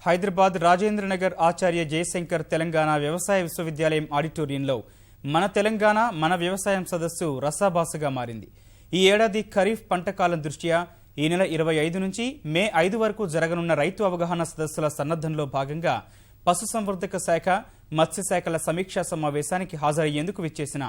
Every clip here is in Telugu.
హైదరాబాద్ రాజేంద్రనగర్ ఆచార్య జయశంకర్ తెలంగాణ వ్యవసాయ విశ్వవిద్యాలయం ఆడిటోరియంలో మన తెలంగాణ మన వ్యవసాయం సదస్సు రసాభాసగా మారింది. ఈ ఏడాది ఖరీఫ్ పంటకాలం దృష్ట్యా ఈ నెల 25 నుంచి మే 5 వరకు జరగనున్న రైతు అవగాహన సదస్సుల సన్నద్ధంలో భాగంగా పశుసంవర్ధక శాఖ, మత్స్యశాఖల సమీక్షా సమావేశానికి హాజరయ్యేందుకు విచ్చేసిన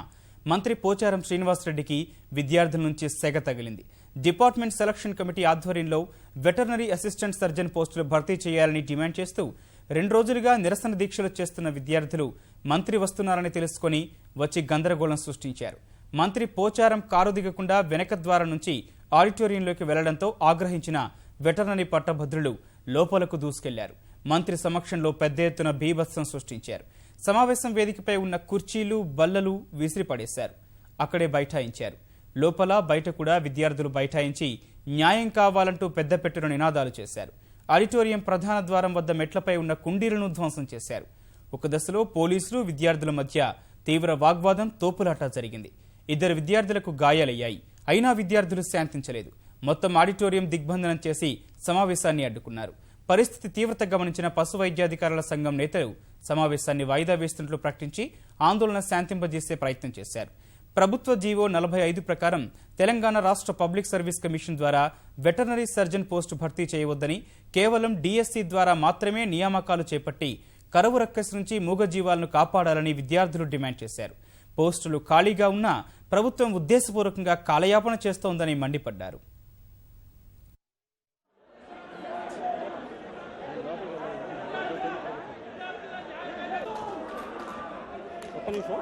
మంత్రి పోచారం శ్రీనివాసరెడ్డికి విద్యార్థుల నుంచి సెగ తగిలింది. డిపార్ట్మెంట్ సెలక్షన్ కమిటీ ఆధ్వర్యంలో వెటర్నరీ అసిస్టెంట్ సర్జన్ పోస్టులు భర్తీ చేయాలని డిమాండ్ చేస్తూ 2 రోజులుగా నిరసన దీక్షలు చేస్తున్న విద్యార్థులు మంత్రి వస్తున్నారని తెలుసుకుని వచ్చి గందరగోళం సృష్టించారు. మంత్రి పోచారం కారు దిగకుండా వెనక ద్వారం నుంచి ఆడిటోరియంలోకి వెళ్లడంతో ఆగ్రహించిన వెటర్నరీ పట్టభద్రులు లోపలకు దూసుకెళ్లారు. మంత్రి సమక్షంలో పెద్ద ఎత్తున బీభత్సం సృష్టించారు. సమావేశం వేదికపై ఉన్న కుర్చీలు, బల్లలు విసిరిపడేశారు. అక్కడే బైఠాయించారు. లోపల బయట కూడా విద్యార్థులు బైఠాయించి న్యాయం కావాలంటూ పెద్దపెట్టున నినాదాలు చేశారు. ఆడిటోరియం ప్రధాన ద్వారం వద్ద మెట్లపై ఉన్న కుండీలను ధ్వంసం చేశారు. ఒక దశలో పోలీసులు, విద్యార్థుల మధ్య తీవ్ర వాగ్వాదం, తోపులాట జరిగింది. 2 విద్యార్థులకు గాయాలయ్యాయి. అయినా విద్యార్థులు శాంతించలేదు. మొత్తం ఆడిటోరియం దిగ్బంధనం చేసి సమావేశాన్ని అడ్డుకున్నారు. పరిస్థితి తీవ్రత గమనించిన పశు వైద్యాధికారుల సంఘం నేతలు సమావేశాన్ని వాయిదా వేస్తున్నట్లు ప్రకటించి ఆందోళన శాంతింపజేసే ప్రయత్నం చేశారు. ప్రభుత్వ జీవో 45 ప్రకారం తెలంగాణ రాష్ట్ర పబ్లిక్ సర్వీస్ కమిషన్ ద్వారా వెటర్నరీ సర్జన్ పోస్టు భర్తీ చేయవద్దని, కేవలం డిఎస్సి ద్వారా మాత్రమే నియామకాలు చేపట్టి కరువు రక్కస్ నుంచి మూగజీవాలను కాపాడాలని విద్యార్థులు డిమాండ్ చేశారు. పోస్టులు ఖాళీగా ఉన్నా ప్రభుత్వం ఉద్దేశపూర్వకంగా కాలయాపన చేస్తోందని మండిపడ్డారు. ఒక్క నిమిషం.